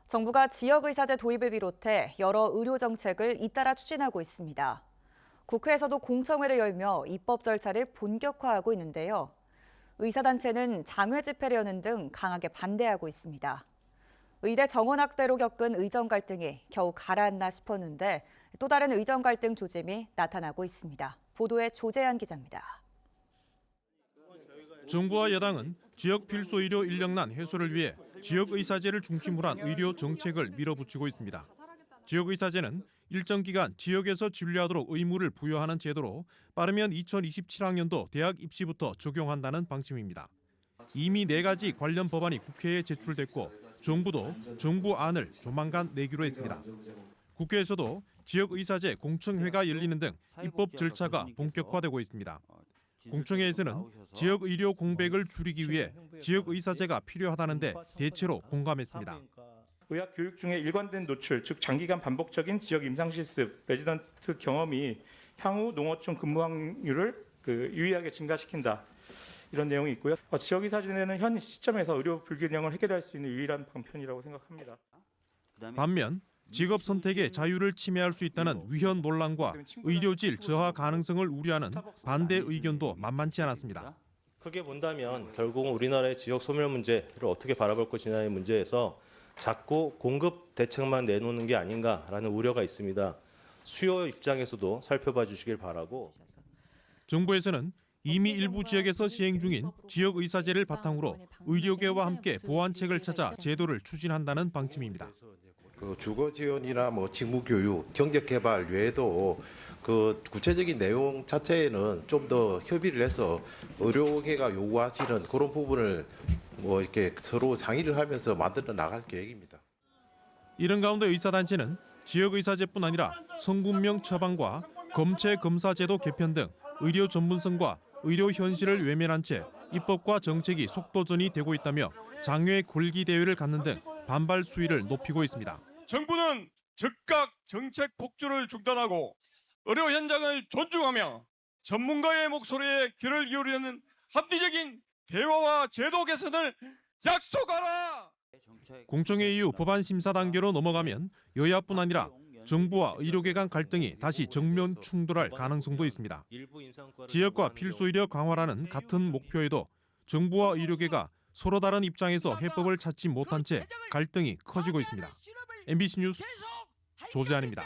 정부가 지역의사제 도입을 비롯해 여러 의료 정책을 잇따라 추진하고 있습니다. 국회에서도 공청회를 열며 입법 절차를 본격화하고 있는데요. 의사단체는 장외 집회를 여는 등 강하게 반대하고 있습니다. 의대 정원학대로 겪은 의정 갈등이 겨우 가라앉나 싶었는데 또 다른 의정 갈등 조짐이 나타나고 있습니다. 보도에 조재한 기자입니다. 정부와 여당은 지역 필수 의료 인력난 해소를 위해 지역의사제를 중심으로 한 의료 정책을 밀어붙이고 있습니다. 지역의사제는 일정 기간 지역에서 진료하도록 의무를 부여하는 제도로 빠르면 2027학년도 대학 입시부터 적용한다는 방침입니다. 이미 4가지 관련 법안이 국회에 제출됐고 정부도 정부안을 조만간 내기로 했습니다. 국회에서도 지역의사제 공청회가 열리는 등 입법 절차가 본격화되고 있습니다. 공청회에서는 지역 의료 공백을 줄이기 위해 지역 의사제가 필요하다는데 대체로 공감했습니다. 의학 교육 중에 일관된 노출, 즉 장기간 반복적인 지역 임상 실습, 레지던트 경험이 향후 농어촌 근무 확률을 유의하게 증가시킨다. 이런 내용이 있고요. 지역 의사제는 현 시점에서 의료 불균형을 해결할 수 있는 유일한 방편이라고 생각합니다. 반면 직업 선택의 자유를 침해할 수 있다는 위헌 논란과 의료질 저하 가능성을 우려하는 반대 의견도 만만치 않았습니다. 크게 본다면 결국은 우리나라의 지역 소멸 문제를 어떻게 바라볼 것이냐의 문제에서 자꾸 공급 대책만 내놓는 게 아닌가라는 우려가 있습니다. 수요 입장에서도 살펴봐 주시길 바라고. 정부에서는 이미 일부 지역에서 시행 중인 지역의사제를 바탕으로 의료계와 함께 보완책을 찾아 제도를 추진한다는 방침입니다. 주거 지원이나 직무 교육, 경제 개발 외에도 구체적인 내용 자체에는 좀 더 협의를 해서 의료계가 요구하시는 그런 부분을 이렇게 서로 상의를 하면서 만들어 나갈 계획입니다. 이런 가운데 의사단체는 지역의사제뿐 아니라 성분명 처방과 검체 검사 제도 개편 등 의료 전문성과 의료 현실을 외면한 채 입법과 정책이 속도전이 되고 있다며 장외 골기 대회를 갖는 등 반발 수위를 높이고 있습니다. 정부는 즉각 정책 폭주를 중단하고 의료 현장을 존중하며 전문가의 목소리에 귀를 기울이는 합리적인 대화와 제도 개선을 약속하라. 공청회 이후 법안 심사 단계로 넘어가면 여야뿐 아니라 정부와 의료계 간 갈등이 다시 정면 충돌할 가능성도 있습니다. 지역과 필수 의료 강화라는 같은 목표에도 정부와 의료계가 서로 다른 입장에서 해법을 찾지 못한 채 갈등이 커지고 있습니다. MBC 뉴스 조재환입니다.